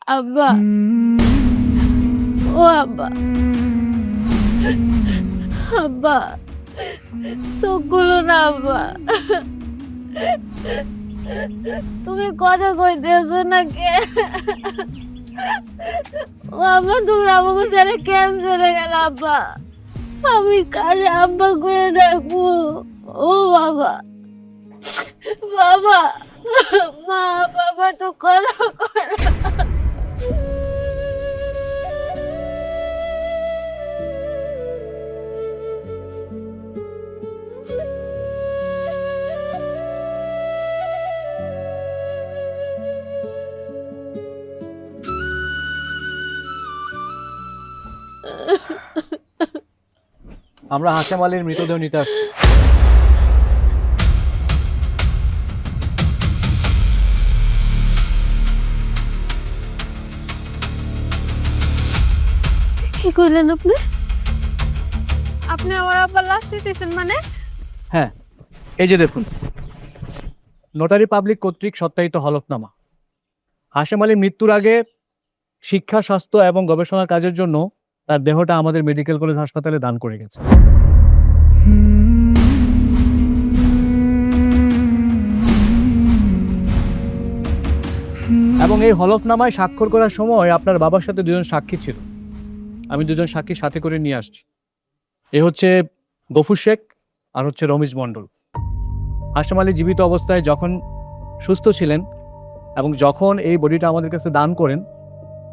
আব্বা, ও আব্বা, আব্বা, চোখগুলো না আব্বা। তুমি কথা কইতেছো না কে? ও আব্বা, তুমি আমাকে ছেড়ে কেন চলে গেল আব্বা? আমি কারে আব্বা করে রাখবো? ও বাবা, বাবা, মা বাবা তো কথা কয় না। আমরা হাশেম আলীর মৃতদেহ নিতে আসছি। কি কইলেন আপনি? আপনি আমার আব্বার লাশ নিতেছেন মানে? হ্যাঁ, এই যে দেখুন, নোটারি পাবলিক কর্তৃক সত্যায়িত হলফনামা। হাশেম আলীর মৃত্যুর আগে শিক্ষা, স্বাস্থ্য এবং গবেষণা কাজের জন্য তার দেহটা আমাদের মেডিকেল কলেজ হাসপাতালে দান করে গেছে। এবং এই হলফনামায় স্বাক্ষর করার সময় আপনার বাবার সাথে দুজন সাক্ষী ছিল। আমি দুজন সাক্ষী সাথে করে নিয়ে আসছি। এ হচ্ছে গফুর শেখ আর হচ্ছে রমিজ মণ্ডল। হাশেম আলী জীবিত অবস্থায় যখন সুস্থ ছিলেন এবং যখন এই বডিটা আমাদের কাছে দান করেন,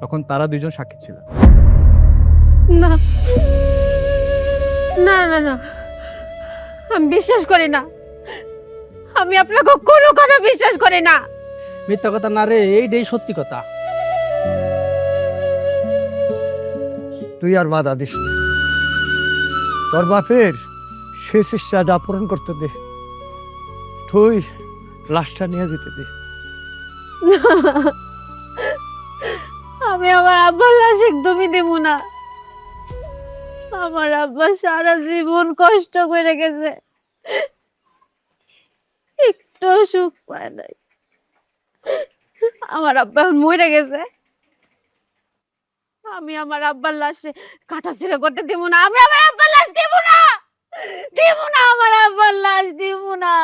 তখন তারা দুজন সাক্ষী ছিলেন। না, না, না, না, আমি বিশ্বাস করি না। আমি আপনাকে কোনো কথা বিশ্বাস করি না। মিথ্যা কথা না রে, এইটাই সত্যি কথা। তুই আর বাধা দিস না। তোর বাপের শেষ ইচ্ছাটা পূরণ করতে দে। তুই লাশটা নিয়ে যেতে দে। আমি আমার আব্বার লাশ একদমই দেব না। আমার আব্বা সারা জীবন কষ্ট করে গেছে, একটু সুখ পায় নাই। আমার আব্বা এখন মরে গেছে। আমি আমার আব্বার লাশে কাটা ছিঁড়া করতে দিব না। আমি আমার আব্বার লাশ দিব না, দিব না, আমার আব্বার লাশ দিব না।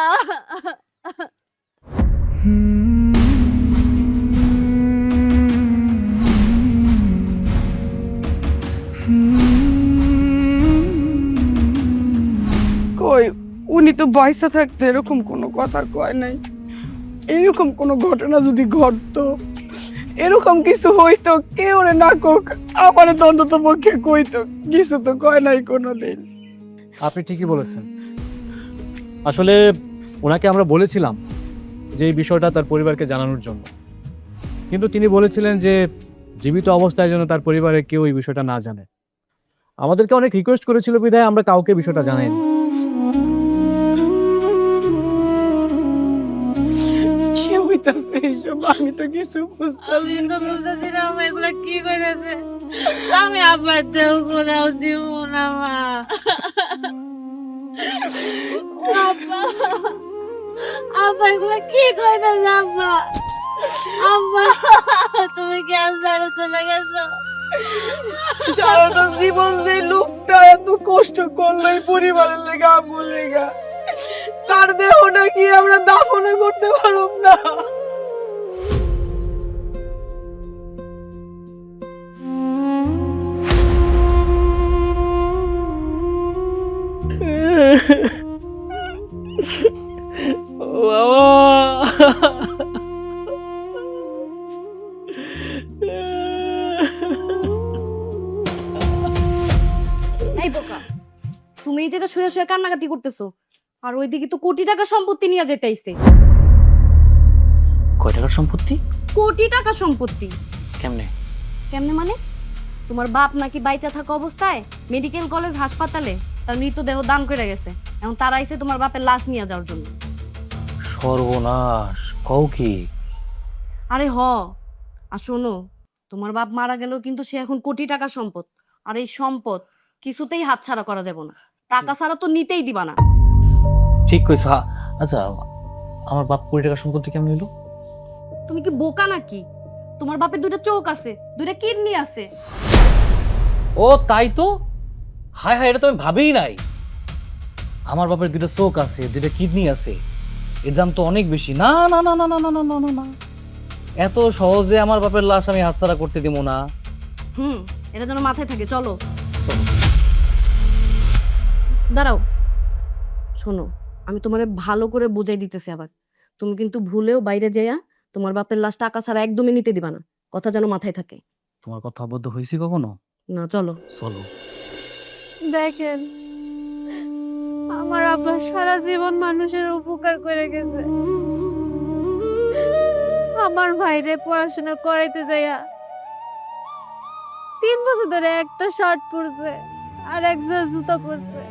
কই, উনি তো বাইসা থাকতে এরকম কোনো কথা কয় নাই। এরকম কোনো ঘটনা যদি ঘটতো, এরকম কিছু হইতো, কেউ রে না কোক আমার অন্তত পক্ষে কইতো, কিছু তো কয় নাই কোনোদিন। আপনি ঠিকই বলেছেন। আসলে ওনাকে আমরা বলেছিলাম যে এই বিষয়টা তার পরিবারকে জানানোর জন্য, কিন্তু তিনি বলেছিলেন যে জীবিত অবস্থায় যেন তার পরিবারের কেউ এই বিষয়টা না জানে। আমাদেরকে অনেক রিকোয়েস্ট করেছিল বিধায় আমরা কাউকে বিষয়টা জানাইনি। কি হইতাছে এইসব, আমি তো কিছু বুঝতাম আমি তো বুঝতেছি না মা, এগুলা কি কইতাছে। আমি আব্বার দেহ কোথাও দিব না মা। আব্বা, আব্বা এগুলা কি কইতাছে আব্বা? আব্বা, তুমি কেন ছেড়ে চলে গেছো? সারাটা জীবন যে লোকটা এত কষ্ট করলো এই পরিবারের লেগা, আমুল লেগা, তার দেহটা কি আমরা দাফনও করতে পারব না? এই বোকা, তুমি এই জায়গায় শুয়ে শুয়ে কান্নাকাটি করতেছো, আর ওইদিকে তো কোটি টাকা সম্পত্তি নিয়ে যেতে আইছে। কয় টাকার সম্পত্তি? কোটি টাকা সম্পত্তি। কেমনে? কেমনে মানে? তোমার বাপ নাকি বাইচা থাকা অবস্থায় মেডিকেল কলেজ হাসপাতালে তার মৃতদেহ দান করে গেছে। এখন তারা আইছে তোমার বাপের লাশ নিয়ে যাওয়ার জন্য। সর্বনাশ, কও কি? আরে হ, আর শোনো, তোমার বাপ মারা গেলেও কিন্তু সে এখন কোটি টাকা সম্পদ, আর এই সম্পদ কিছুতেই হাতছাড়া করা যাবে না। টাকা ছাড়া তো নিতেই দিবা না। ঠিক কইছ। আচ্ছা, আমার বাপ কোটি টাকার সম্পত্তি কেমন হইলো? তুমি কি বোকা নাকি? তোমার বাপের দুইটা চোখ আছে, দুইটা কিডনি আছে। ও তাই তো, হায় হায়, এটা তো আমি ভাবেই নাই। আমার বাপের দুটো চোখ আছে, দুটো কিডনি আছে, এর দাম তো অনেক বেশি। না না না না না না না না না না, এত সহজে আমার বাপের লাশ আমি হাতছাড়া করতে দিব না। এটা যেন মাথায় থাকে। চলো দাঁড়াও, শোনো, আমি তোমারে ভালো করে বুঝাই দিতেছি। আবার তুমি কিন্তু ভুলেও বাইরে যাইয়া তোমার বাপের লাশ টাকা ছাড়া একদমই নিতে দিবা না, কথা যেন মাথায় থাকে। তোমার কথা অবদ্ধ হয়েছি কখনো? না, চলো। চলো। দেখেন, আমার আব্বা সারা জীবন মানুষের উপকার করে গেছে। আমার ভাইরে পড়াশোনা করাইতে যাইয়া 3 বছর ধরে একটা শার্ট পরছে আর এক জোড়া জুতা পরছে,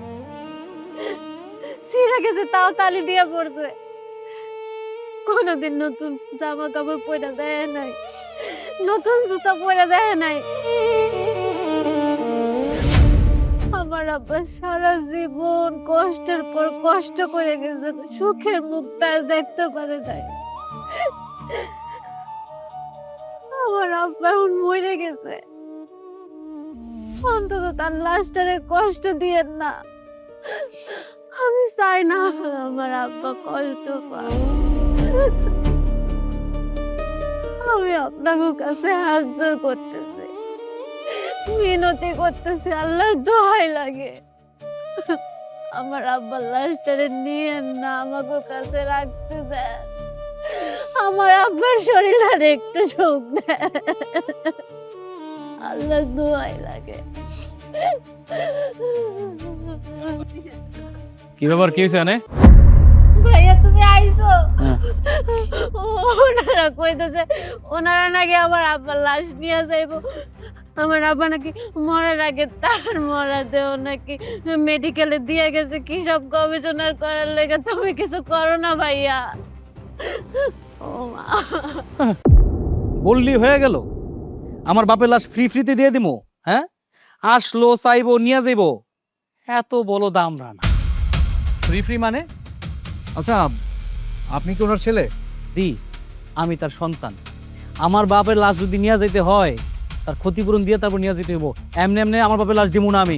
ছিঁড়ে গেছে তাও তালি দিয়া পরছে। কোনোদিন নতুন জামা কাপড় পরে দেয় নাই, নতুন জুতা পরে দেয় নাই। আমার আব্বা সারা জীবন কষ্টের পর কষ্ট করে গেছে, সুখের মুখটা দেখতে পারে নাই। আমার আব্বা এখন মরে গেছে, অন্তত তার লাশটারে কষ্ট দিয়েন না। আমি চাই না আমার আব্বা কষ্ট পায়। আমি আপনাদের কাছে হাত জোর করতেছি, মিনতি করতেছি, আল্লাহর দোহাই লাগে, আমার আব্বার লাশটারে নিয়েন না, আমাকে কাছে রাখতে দেন। আমার আব্বার শরীর আর একটু সুখ দেন, আল্লাহর দোহাই লাগে। কি ব্যাপার, কি হয়েছে? ভাইয়া তুমি আইছো? হ্যাঁ। ওনারা কইতেছে ওনারা নাকি আমার আব্বার লাশ নিয়ে যাইবো। আমার আব্বা নাকি মরার আগে তার মরা দেও নাকি মেডিকেলে দিয়ে গেছে কি সব গবেষণা করার লেগে। তুমি কিছু করো না ভাইয়া। ও মা, বললি হয়ে গেল? আমার বাপের লাশ ফ্রিতে দিয়ে দিমো? হ্যাঁ, আসলো চাইবো নিয়ে যাইবো, এত বলো দাম রানা। ফ্রি মানে? আচ্ছা, আপনি কি ওনার ছেলে? দি, আমি তার সন্তান। আমার বাপের লাশ যদি নিয়ে যেতে হয়, তার ক্ষতিপূরণ দিয়ে তারপর নিয়ে যেতে হইব। এমনি এমনি আমার বাপের লাশ দিব না আমি।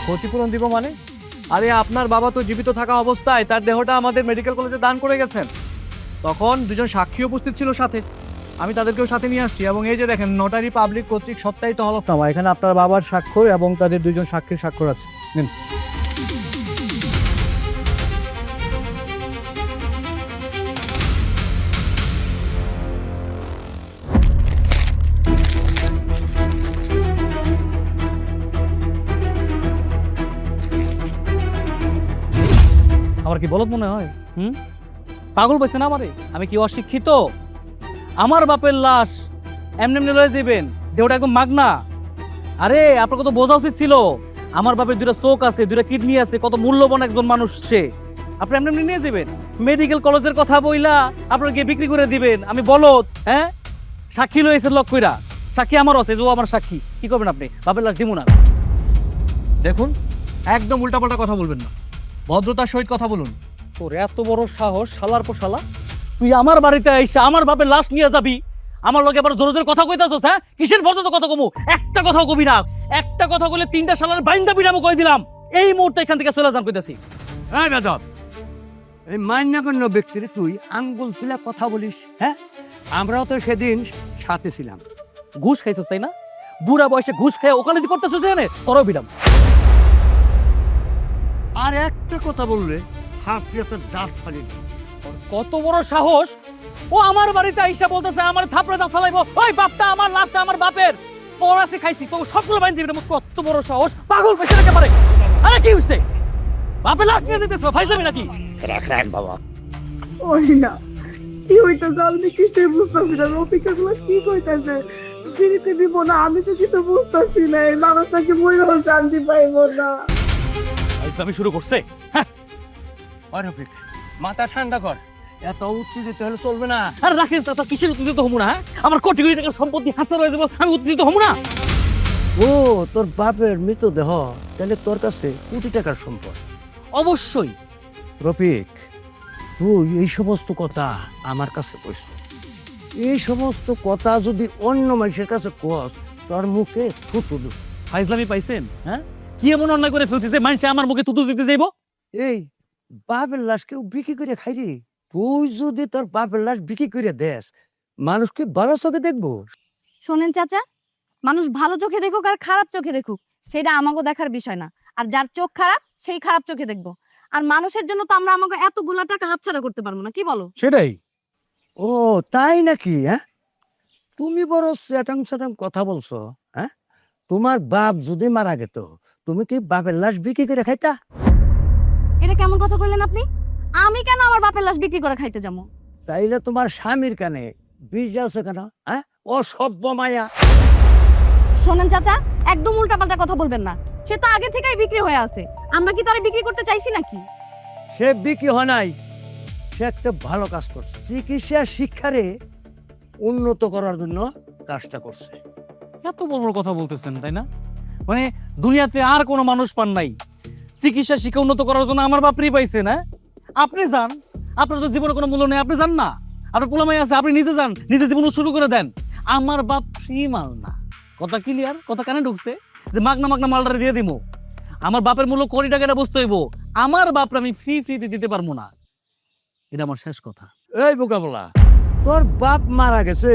ক্ষতিপূরণ দিব মানে? আরে আপনার বাবা তো জীবিত থাকা অবস্থায় তার দেহটা আমাদের মেডিকেল কলেজে দান করে গেছেন। তখন দুজন সাক্ষী উপস্থিত ছিল সাথে, আমি তাদেরকেও সাথে নিয়ে আসছি। এবং এই যে দেখেন, নোটারি পাবলিক কর্তৃক সত্যায়িত হলফনামা, এখানে আপনার বাবার স্বাক্ষর এবং তাদের দুজন সাক্ষীর স্বাক্ষর আছে। নিন। আমার কি বলত মনে হয়? পাগল পাইছে না আমারে? আমি কি অশিক্ষিত? আমার বাপের লাশ এমনি এমনি লয়ে যাবেন, দেহটা একদম মাগনা। আরে আপনার কত বোঝা উচিত ছিল, আমার বাপের দুটা চোখ আছে, দুটা কিডনি আছে, কত মূল্যবান একজন মানুষ সে। আপনি এমনি এমনি নিয়ে যাবেন মেডিকেল কলেজের কথা বইলা আপনার গিয়ে বিক্রি করে দিবেন? আমি বলত? হ্যাঁ, সাক্ষী লয়েছেন লক কইরা, সাক্ষী আমার আছে, যে আমার সাক্ষী। কি করবেন আপনি? বাপের লাশ দিব না। দেখুন, একদম উল্টাপাল্টা কথা বলবেন না, ভদ্রতার সহিত কথা বলুন। তোর এত বড় সাহস, শালার পর শালা, তুই আমার বাড়িতে আইসা আমার বাপের লাশ নিয়ে যাবি, আমার লগে আবার জোরে জোরে কথা কইতাছস? হ্যাঁ, কিসের ভদ্রতা কথা কমু? একটা কথাও কবি না, একটা কথা বলে 3টা শালার বাইন্দা বিরামও কই দিলাম। এই মুহূর্তে এখান থেকে চলে যান কইতাছি। হ্যাঁ বেদব, এই মান্যগণ্য ব্যক্তির তুই আঙ্গুল ফেলা কথা বলিস? হ্যাঁ, আমরাও তো সেদিন সাথে ছিলাম। ঘুষ খাইছস তাই না? বুড়া বয়সে ঘুষ খায় ওকালতি করতেছস এখানে, তোরও বিরাম। আর একটা কথা বললে হাফিয়া তোর দাঁত ফালি। তোর কত বড় সাহস, ও আমার বাড়িতে আইসা বলতেছে আমার থাপড়ে দাঁত ফালাইবো। ওই বাপটা আমার, লাশটা আমার বাপের, তোর আছে খাইছি, তোকে সবগুলো বাইন দিবি। কত বড় সাহস, পাগল পেছনে কে পারে? আরে কি হইছে? বাপের লাশ নিয়ে যেতেছ, ফাইজলামি নাকি? রাখ বাবা। ওই না, কি হইতেছে আমি কিছুই বুঝতেছি না। রফিকা গুলো কি কইতেছে, ফিরিতে দিব না, আমি তো কিছু বুঝতেছি না। এই মানুষটা কি মরে শান্তি পাইব না। ফাইজলামি শুরু করছে। হ্যাঁ, রফিক, মাথা ঠান্ডা কর, এত উত্তেজিত হলে চলবে না। আর রাখিস চাচা, কিসের উত্তেজিত হবো না? আমার কোটি কোটি টাকার সম্পত্তি হাতছাড়া হয়ে যাবো, আমি উত্তেজিত হবো না? ও তোর বাপের মৃতদেহ, তাহলে তোর কাছে কোটি টাকার সম্পদ। অবশ্যই রফিক, তুই এই সমস্ত কথা আমার কাছে কইস। এই সমস্ত কথা যদি অন্য মানুষের কাছে কস, তোর মুখে থুতু দেব। ফাইজলামি পাইছেন? হ্যাঁ, কি এমন অন্যায় করে ফেলছি যে মানুষ আমার মুখে তুতু দিতে যাইব? এই বাপের লাশ কেউ বিক্রি করে খাই রে? তুই যদি তোর বাপের লাশ বিক্রি করে দেস, মানুষকে ভালো চোখে দেখবো? শোনেন চাচা, মানুষ ভালো চোখে দেখুক আর খারাপ চোখে দেখুক সেটা আমাকে দেখার বিষয় না। আর যার চোখ খারাপ সেই খারাপ চোখে দেখবো। আর মানুষের জন্য তো আমরা আমাকে এতগুলা টাকা হাতছাড়া করতে পারবো না, কি বলো? সেটাই। ও তাই নাকি? হ্যাঁ, তুমি বড় স্যাটাং স্যাটাং কথা বলছো। হ্যাঁ, তোমার বাপ যদি মারা গেত, তুমি কি বাপের লাশ বিক্রি করে খাইতা? এটা কেমন কথা কইলেন আপনি? আমি কেন আমার বাপের লাশ বিক্রি করে খাইতে যাবো? তাইলে তোমার স্বামীর কানে বীজ আছে কেন? হ্যাঁ, অসভ্য মায়া। শোনেন চাচা, একদম উল্টাপাল্টা কথা বলবেন না। সে তো আগে থেকেই বিক্রি হয়ে আছে। আমরা কি তারে বিক্রি করতে চাইছি নাকি? সে বিক্রি হয় নাই, সে একটা ভালো কাজ করছে। চিকিৎসা শিক্ষারে উন্নত করার জন্য কাজটা করছে। এত বড় বড় কথা বলতেছেন, তাই না? মানে দুনিয়াতে আর কোনো মানুষ পান নাই চিকিৎসা শিক্ষা উন্নত করার জন্য, আমার বাপরি পাইছে না? আপনি যান, আপনার তো জীবনে কোনো মূল্য নেই, আপনি যান না। আপনার পোলামাই আছে, আপনি নিজে যান, নিজে জীবন শুরু করে দেন। আমার বাপ ফ্রি মাল না। কথা ক্লিয়ার? কথা কানে ঢুকছে যে মাগনা মাগনা মালটা দিয়ে দিব? আমার বাপের মূল্য কোটি টাকাটা বুঝতে হইব। আমার বাপরে আমি ফ্রিতে দিতে পারবো না। এটা আমার শেষ কথা। এই বোকা বলা, তোর বাপ মারা গেছে,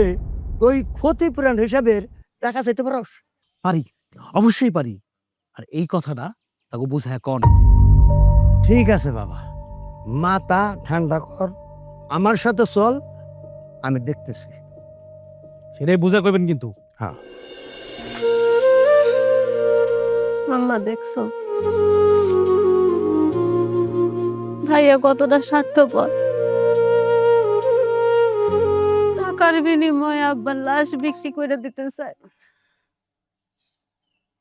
তুই ক্ষতিপূরণ হিসাবের টাকা চাইতে পারস? পারি, অবশ্যই পারি। আর এই কথাটা তাকে বুঝায় কন। ঠিক আছে বাবা, মাথা ঠান্ডা কর, আমার সাথে চল, আমি দেখতেছি। সেটাই বুঝা করবেন কিন্তু। হ্যাঁ, আম্মা দেখছো ভাইয়া কতটা স্বার্থপর। টাকার বিনিময়ে আব্বার লাশ বিক্রি করে দিতে চায়,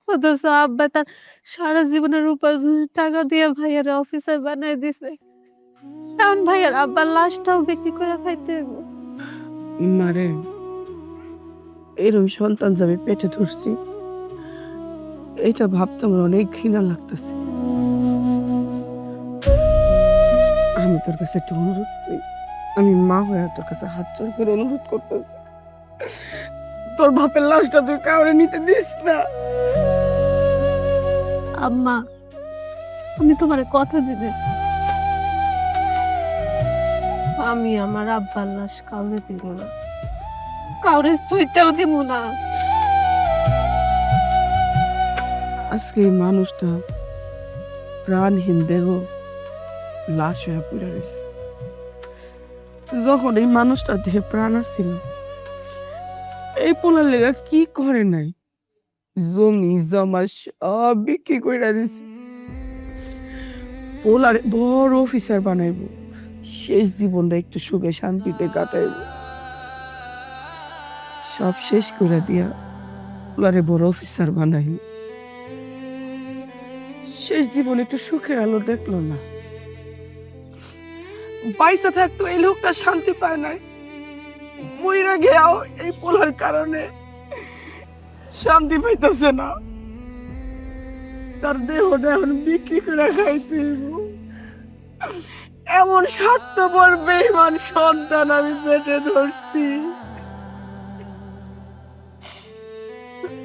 অথচ আব্বা তার সারা জীবনের উপার্জনের টাকা দিয়ে ভাইয়ার অফিসার বানাই দিছে। এখন ভাইয়ার আব্বার লাশটাও বিক্রি করে খাইতে হইব। মারে, এরম সন্তান যে আমি পেটে ধরছি, এটা ভাবতে আমার অনেক ঘৃণা লাগতেছে। আমি তোর কাছে একটা অনুরোধ করি, আমি মা হয়ে তোর কাছে হাত জোড় করে অনুরোধ করতেছি, তোর বাপের লাশটা তুই কাউরে নিতে দিস না। আম্মা, আমি তোমার কথা দিবে, আমি আমার আব্বার লাশ কাউরে দিব না, কাউরে সুইতেও দিব না। আজকে এই মানুষটা প্রাণহীন দেহ লাশ হয়ে পড়ে রয়েছে। যখন এই মানুষটা দেহে প্রাণ ছিল, এই পোলার লেগা কি করে নাই, জমি জমা সব বিক্রি করে দিছে। পোলারে বড় অফিসার বানাইব, শেষ জীবনটা একটু সুখে শান্তিতে কাটাইব। সব শেষ করে দিয়া পোলারে বড় অফিসার বানাইব। শেষ জীবন একটু সুখের আলো দেখলো না। পয়সা থাকতো এই লোকটা শান্তি পায় নাই, মইরা গেও এই পোলার কারণে শান্তি পাইতেছে না। তার দেহটা এখন বিক্রি করে খাইতে হইব। এমন স্বার্থপর বেঈমান সন্তান আমি পেটে ধরছি।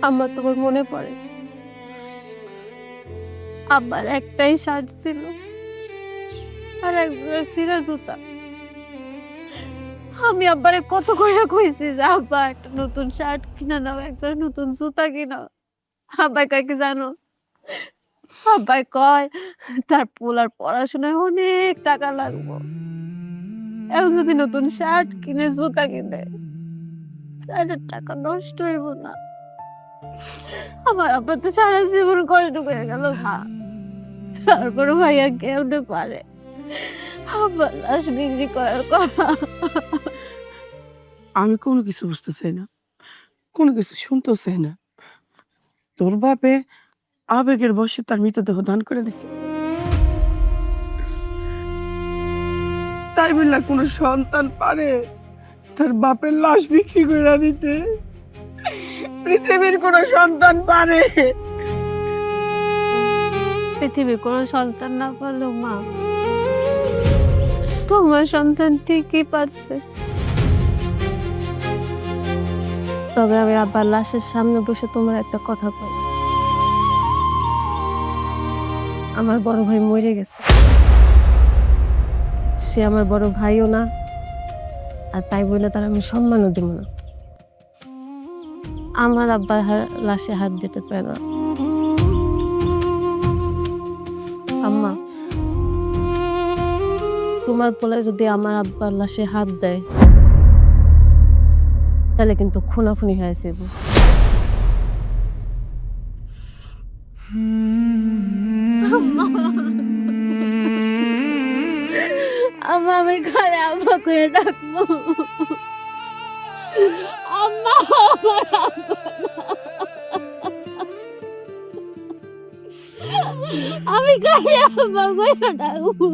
আমার তোমার মনে পড়ে, আব্বার একটাই শার্ট ছিল আর একজোড়া ছিঁড়া জুতা। আমি আব্বারে কত করে কইছি যে আব্বা একটা নতুন শার্ট কিনা দাও, একজোড়া নতুন জুতা কিনাও। আব্বাই কয় কি জানো? আব্বাই কয় তার পোলার পড়াশোনায় অনেক টাকা লাগবো, এখন যদি নতুন শার্ট কিনে জুতা কিনে তাহলে টাকা নষ্ট হইব না। আমার আব্বা তো সারা জীবন কষ্ট করে গেল না, তারপর ভাইয়া কেমনে পারে আব্বার লাশ বিক্রি করার কথা? আমি কোনো কিছু বুঝতে চাই না, কোনো কিছু শুনতেও চাই না। তোর বাপে আবেগের বশে তার মৃতদেহ দান করে দিছে, তাই বললা কোনো সন্তান পারে তার বাপের লাশ বিক্রি করে দিতে? পৃথিবীর কোনো সন্তান পারে? পৃথিবীর কোনো সন্তান না পারলেও মা, তোমার সন্তান ঠিকই পারছে। তবে আমি আব্বার লাশের সামনে বসে তোমার একটা কথা কই, আমার বড় ভাই মরে গেছে। সে আমার বড় ভাইও না, আর তাই বলে তার আমি সম্মানও দিব না। আমার আব্বার লাশে হাত দিতে পারে না। আম্মা, তোমার পোলা যদি আমার আব্বার লাশে হাত দেয় তাহলে কিন্তু খুনাখুনি হয়ে যাবে। আম্মা, আমি ঘরে আম্মা করে ডাকবো। আম্মা, আমার আব্বা না। আমি ঘরে আম্মা করে ডাকবো।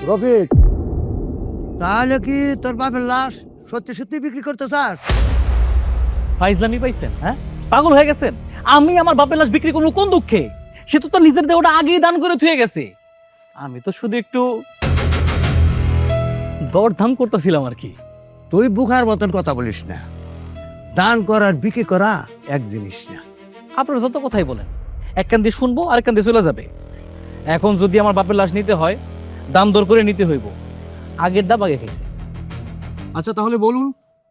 রফিক, তাহলে কি তোর বাপের লাশ সত্যি সত্যি বিক্রি করতে চাস? ফাইজলামি পাইছেন? হ্যাঁ, পাগল হয়ে গেছেন? আমি আমার বাপের লাশ বিক্রি করবো কোন দুঃখে? সে তো তার নিজের দেহটা আগেই দান করে থুয়ে গেছে। আমি তো শুধু একটু দরদাম করতেছিলাম আর কি। তুই বুখার মতন কথা বলিস না। দান করার বিক্রি করা এক জিনিস না। আপনারা যত কথাই বলেন, এক কান দিয়ে শুনবো আর এক কান দিয়ে চলে যাবে। এখন যদি আমার বাপের লাশ নিতে হয়, দাম দর করে নিতে হইব। আগের দাম আগে খেয়েছে। আচ্ছা তাহলে বলুন,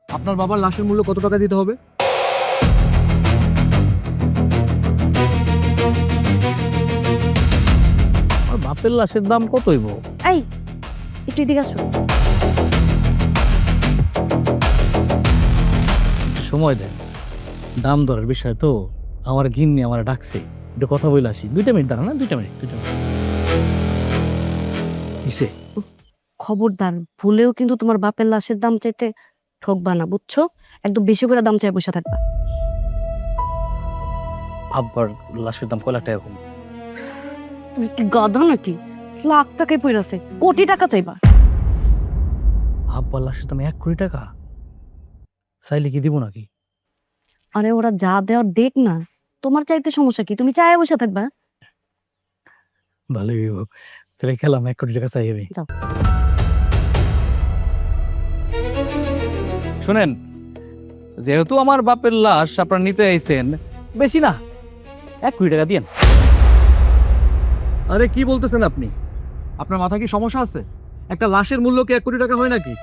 আপনার বাবার লাশের মূল্য কত টাকা দিতে হবে? আমার বাপের লাশের দাম কত হইব? এই একটু এদিকে আসো। সময় দেন, দাম দরের বিষয় তো। আমার গিন্নি আমার ডাকছে, একটু কথা বলে আসি। 2 মিনিট দাঁড়া না, 2 মিনিট। কিসে? খবরদার, ভুলেও কিন্তু তোমার বাপের লাশের দাম চাইতে ঠকবা না, বুঝছো? একদম বেশি করে দাম চাই বসে থাকবা। আব্বার লাশের দাম কয় লাখ টাকা কম? তুমি কি গাধা নাকি? লাখ টাকায় পড়াছে, কোটি টাকা চাইবা। আব্বার লাশের দাম 1 কোটি টাকা? চাইলে কি দিব নাকি? আরে ওরা যা দেওয়ার দেখ না, তোমার চাইতে সমস্যা কি? তুমি চায় বসে থাকবা। ভালোই হইব, তাহলে খেলাম 1 কোটি টাকা চাই আমি। যাও। শুনেন, যেহেতু আমার বাপের লাশ আপনারা নিতে আইছেন, বেশি না 1 কোটি টাকা দিয়েন। আরে কি বলতেছেন আপনি? আপনার মাথা কি সমস্যা আছে? একটা লাশের মূল্য কি 1 কোটি টাকা হয় নাকি?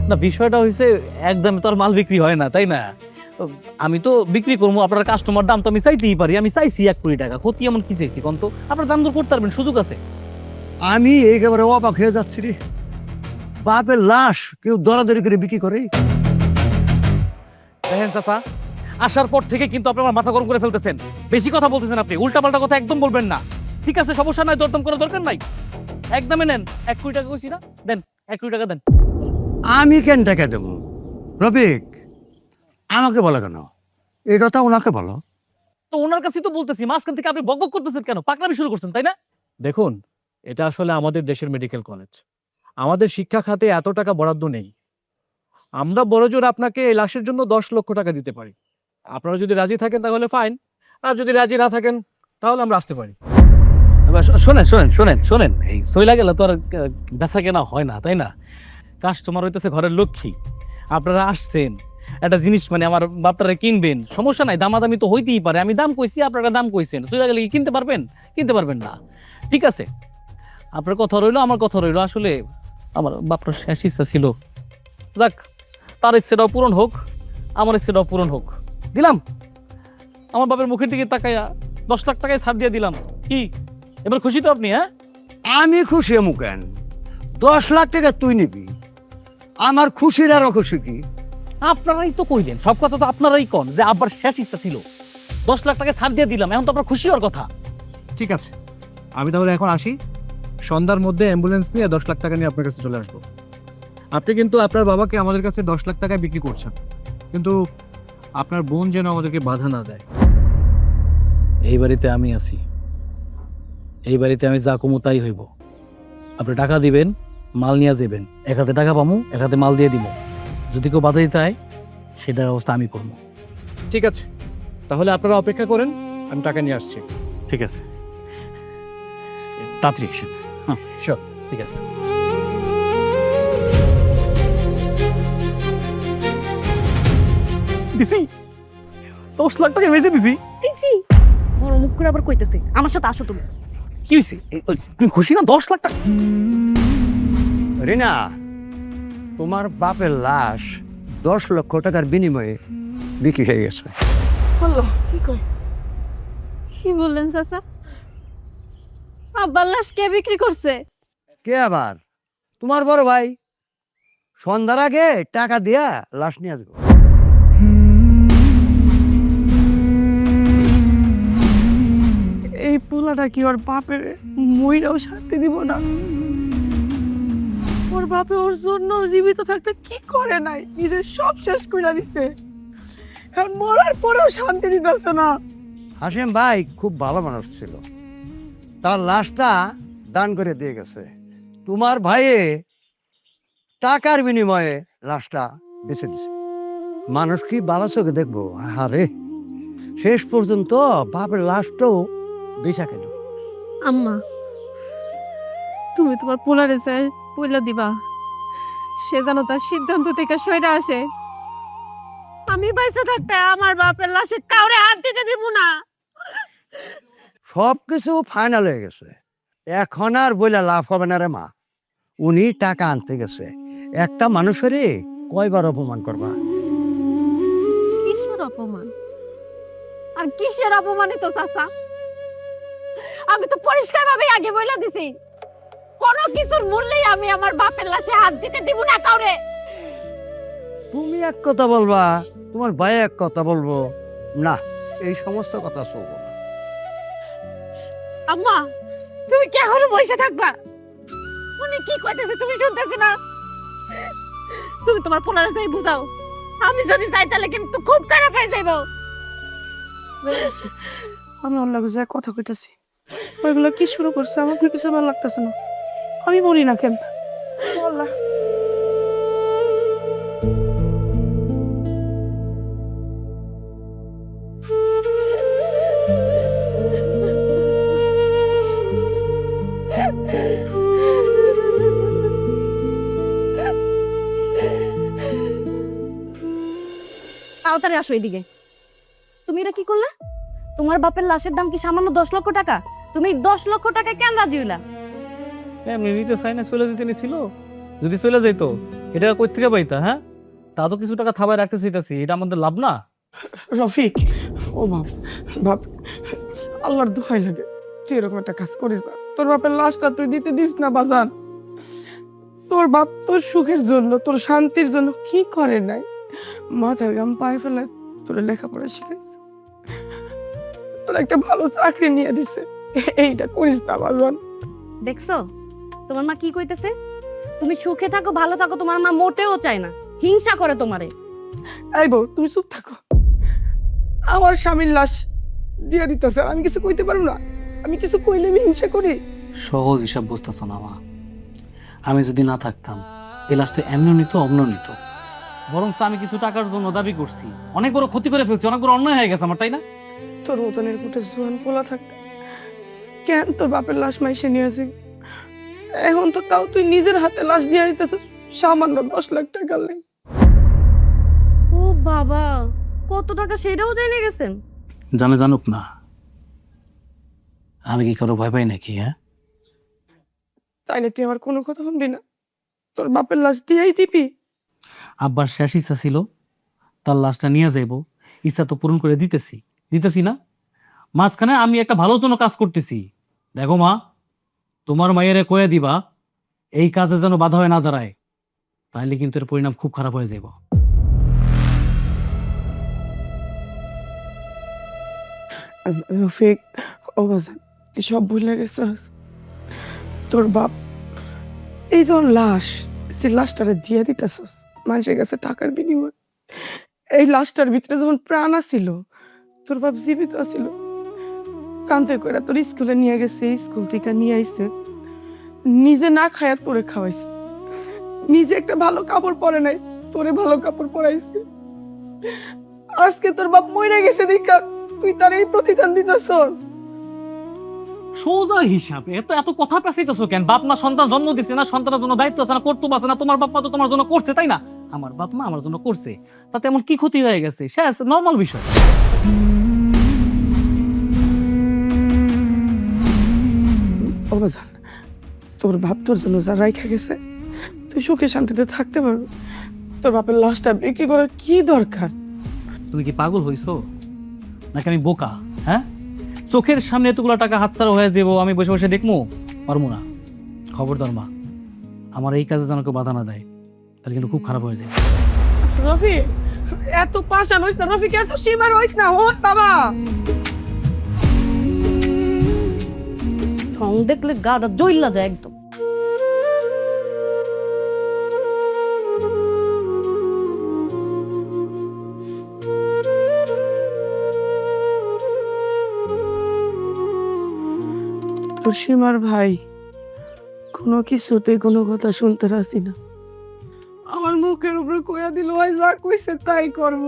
না, বিষয়টা হয়েছে একদমই তো আর মাল বিক্রি হয় না, তাই না? আমি তো বিক্রি করবো, আপনার কাস্টমার দাম তো আমি চাইতেই পারি। আমি চাইছি 1 কোটি টাকা। ক্ষতি এমন কি চাইছি কোন তো? আপনার দাম দর করতে পারবেন, সুযোগ আছে। আমি একেবারে অবাক হয়ে যাচ্ছি রে। বাপের লাশ কেউ দরাদরি করে বিক্রি করে? দেখেন চাচা, আসার পর থেকে কিন্তু আপনি আমার মাথা গরম করে ফেলতেছেন। বেশি কথা বলতেছেন আপনি, উল্টাপাল্টা কথা একদম বলবেন না। ঠিক আছে, সমস্যা নাই, দরদাম করার দরকার নাই। একদমই নেন, 1 কোটি টাকা কইছি না, দেন 1 কোটি টাকা দেন। আমি কেন টাকা দেবো? রফিক, আমাকে বলো কেন? এই কথা ওনাকে বলো। তো ওনার কাছেই তো বলতেছি, মাঝখান থেকে আপনি বকবক করতেছেন কেন? পাকলামি শুরু করছেন, তাই না? দেখুন, এটা আসলে আমাদের দেশের মেডিকেল কলেজ। আমাদের শিক্ষা খাতে এত টাকা বরাদ্দ নেই। আমরা বড়জোর আপনাকে এই লাশের জন্য 10 লক্ষ টাকা দিতে পারি। আপনারা যদি রাজি থাকেন তাহলে ফাইন, আর যদি রাজি না থাকেন তাহলে আমরা আসতে পারি। এবার শোনেন শোনেন শোনেন শোনেন, এই সইলা গেলে তো আর বেচা কেনা হয় না, তাই না? কাস্টমার হইতেছে ঘরের লক্ষ্মী। আপনারা আসছেন, একটা জিনিস মানে আমার বাপটারে কিনবেন, সমস্যা নাই, দামাদামি তো হইতেই পারে। আমি দাম কইছি, আপনারা দাম কইছেন, সইলা গেলে কি কিনতে পারবেন? কিনতে পারবেন না। ঠিক আছে, আপনার কথা রইলো, আমার কথা রইলো। আসলে আমার বাপটার শেষ ইচ্ছা ছিল, যাক, তার ইচ্ছেটাও পূরণ হোক, আমার ইচ্ছেটাও পূরণ হোক। দিলাম, আমার বাপের মুখের দিকে তাকাইয়া 10 লাখ টাকায় ছাড় দিয়ে দিলাম। কি এবার খুশি তো আপনি? হ্যাঁ, আমি খুশি মুকেন। 10 লাখ টাকা তুই নিবি, আমার খুশির আর অখুশি কি? আপনারাই তো কইলেন, সব কথা তো আপনারাই কন যে আব্বার শেষ ইচ্ছা ছিল। 10 লাখ টাকা ছাড় দিয়ে দিলাম, এখন তো আপনার খুশি হওয়ার কথা। ঠিক আছে, আমি তাহলে এখন আসি। সন্ধ্যার মধ্যে অ্যাম্বুলেন্স নিয়ে 10 লাখ টাকা নিয়ে আপনার কাছে চলে আসবো। আপনি কিন্তু আপনার বাবাকে আমাদের কাছে 10 লাখ টাকায় বিক্রি করছেন, কিন্তু আপনার বোন যেন আমাদেরকে বাধা না দেয়। এই বাড়িতে আমি আছি, এই বাড়িতে আমি যা কমু তাই হইব। আপনি টাকা দিবেন, মাল নিয়ে যাবেন। এক হাতে টাকা পামু, এক হাতে মাল দিয়ে দিব। যদি কেউ বাধা দিতে হয় সেটার ব্যবস্থা আমি করবো। ঠিক আছে, তাহলে আপনারা অপেক্ষা করেন, আমি টাকা নিয়ে আসছি। ঠিক আছে, তাড়াতাড়ি এসেন। হ্যাঁ শিওর। ঠিক আছে। দিছি 10 লাখ টাকা বেঁচে দিছি। দিছি বড় মুখ করে আবার কইতেছে আমার সাথে আসো তুমি। কি হয়েছে? তুমি খুশি না? 10 লাখ টাকা। রিনা, তোমার বাপের লাশ 10 লক্ষ টাকার বিনিময়ে বিক্রি হয়ে গেছে। আল্লাহ কি কয়? কি বললেন চাচা? আব্বার লাশ কে বিক্রি করছে? কে আবার? তোমার বড় ভাই। সন্ধ্যার আগে টাকা দিয়া লাশ নিয়ে আসবো। এই পোলাটা কি ওর বাপের মইরাও শান্তি দিব না? ওর বাপে ওর জন্য জীবিত থাকতে কি করে নাই, নিজের সব শেষ করে দিছে। এখন মরার পরেও শান্তি দিতেছে না। হাসেম ভাই খুব ভালো মানুষ ছিল, তার লাশটা দান করে দিয়ে গেছে। তোমার ভাইয়ে টাকার বিনিময়ে লাশটা বেঁচে দিছে। মানুষ কি ভালো চোখে দেখবো? আরে শেষ পর্যন্ত বাপের লাশটাও বেচা কেন। আম্মা, তুমি তোমার পোলারে চাই পইলা দিবা, সে যেন তার সিদ্ধান্ত থেকে সইরা আসে। আমি বাইসা থাকতে আমার বাপের লাশে কাউরে হাত দিতে দিব না। সব কিছু ফাইনাল হয়ে গেছে, এখন আর বইলা লাভ হবে না রে মা। উনি টাকা আনতে গেছে, একটা মানুষেরই কয়বার অপমান করবা? কিসের অপমান আর কিসের অপমানিত চাচা? আমি তো পরিষ্কার ভাবে আগে বইলা দিছি, কোনো কিছুর মূল্যেই আমি আমার বাপের লাশে হাত দিতে দিব না কাউরে। তুমি এক কথা বলবা, তোমার ভাই এক কথা বলবো, না এই সমস্ত কথা চলবো না। আম্মা, তুমি কি এখনো বসে থাকবা? উনি কি কইতেছে তুমি শুনতেছ না? তুমি তোমার পোলারে যাই বুঝাও, আমি যদি যাই তাহলে কিন্তু খুব খারাপ হয়ে যাইব। আমি ওর লাগে যা কথা কইতাছি, ওইগুলো কি শুরু করছে আমার কিছু ভালো লাগতেছে না। আমি বলি না কেন আল্লাহ। তাড়াতাড়ি আসো এদিকে। তুমি এটা কি করলা? তোমার বাপের লাশের দাম কি সামান্য 10 লক্ষ টাকা? তুমি 10 লক্ষ টাকা কেন রাজি হইলা? এমনি নিতে চাই না, চলে যেতে নিছিল। যদি চলে যাইতো এটা কই থেকে পাইতা? হ্যাঁ, তা তো কিছু টাকা থাবায় রাখতে চাইতাছি, এটা আমাদের লাভ না? রফিক, ও বাপ বাপ, আল্লাহর দোহাই লাগে, তুই এরকম একটা কাজ করিস না। তোর বাপের লাশটা তুই দিতে দিস না বাজান। তোর বাপ তোর সুখের জন্য, তোর শান্তির জন্য কি করে নাই? মাথার গাম পায়ে ফেলে তোর লেখাপড়া শিখাইছে, তোর একটা ভালো চাকরি নিয়ে দিছে। এইটা করিস না বাজান। দেখছো তোমার মা কি কইতেছে? তুমি সুখে থাকো, ভালো থাকো, তোমার মা মোটেও চায় না, হিংসা করে তোমারে। এই বউ, তুমি চুপ থাকো। আমার স্বামীর লাশ দিয়ে দিতেছে, আমি কিছু কইতে পারবো না? আমি কিছু কইলে আমি হিংসা করি? সহজ হিসাব বুঝতেছ না মা। আমি যদি না থাকতাম এই লাশ তো এমন নিত, অমন নিত। বরং আমি কিছু টাকার জন্য দাবি করছি, অনেক বড় ক্ষতি করে ফেলছি, অনেক বড় অন্যায় হয়ে গেছে আমার, তাই না? তোর মতনের কুটে জোয়ান পোলা থাকতে কেন তোর বাপের লাশ মাইসে নিয়ে আসি? এখন তো তাও তুই নিজের হাতে লাশ দিয়ে দিতেছ, সামান্য 10 লাখ টাকা নেই। ও বাবা, কত টাকা সেটাও জেনে গেছেন? জানুক না, আমি কি কারো ভয় পাই নাকি? হ্যাঁ, তাইলে তুই আমার কোনো কথা শুনবি না? তোর বাপের লাশ দিয়েই দিবি? আব্বার শেষ ইচ্ছা ছিল তার লাশটা নিয়ে যাইব, ইচ্ছা তো পূরণ করে দিতেছি না। মাঝখানে আমি একটা ভালোর জন্য কাজ করতেছি। দেখো মা, তোমার মায়েরে কয়ে দিবা এই কাজে যেন বাধা হয়ে না দাঁড়ায়, তাহলে কিন্তু এর পরিণাম খুব খারাপ হয়ে যাইব। রফিক, ও বাজান, তুই সব ভুলে গেছিস। তোর বাপ এই যখন লাশ, সে লাশটারে দিয়ে দিতেছস মানুষের কাছে টাকার বিনিময়। এই লাশটার ভিতরে যখন প্রাণ আছিল, তোর বাপ জীবিত আছিল, কান্তে করে তোর স্কুলে নিয়ে গেছে, স্কুল থেকে নিয়ে আইছে, নিজে না খায়া তোরে খাওয়াইছে, নিজে একটা ভালো কাপড় পরে নাই, তোরে ভালো কাপড় পরাইছে। আজকে তোর বাপ মরে গেছে দেখা তুই তার এই প্রতিদান দিতেছস। সোজা হিসাবে এত এত কথা পেঁচাইতেছো কেন? বাপ মা সন্তান জন্ম দিছে না, সন্তানের জন্য দায়িত্ব আছে না, কর্তব্য আছে না? তোমার বাপ মা তো তোমার জন্য করছে, তাই না? আমার বাপ মা আমার জন্য করছে, তাতে এমন কি ক্ষতি হয়ে গেছে? শেষ, নর্মাল বিষয়। অবজান, তোর বাপ তোর জন্য যা রাইখা গেছে তুই সুখে শান্তিতে থাকতে পারবি। তোর বাপের লাশটা বিক্রি করার কি দরকার? তুমি কি পাগল হইছো নাকি আমি বোকা? হ্যাঁ, চোখের সামনে এতগুলো টাকা হাতছাড়া হয়ে যাবো, আমি বসে বসে দেখবো? পারবো না। খবরদার মা, আমার এই কাজে যেন কেউ বাধা না দেয়, তাহলে কিন্তু খুব খারাপ হয়ে যায়। রফি, এত পাশান হইস না রফিক, এত সীমার হইস না। ওঠ বাবা। ঠং দেখলে গাটা জ্বইলা যায় একদম। তোর সীমার ভাই কোনো কিছুতে কোনো কথা শুনতে রাজি না। আমার মুখের উপরে কইয়া দিল, ওই যা কইছে তাই করব।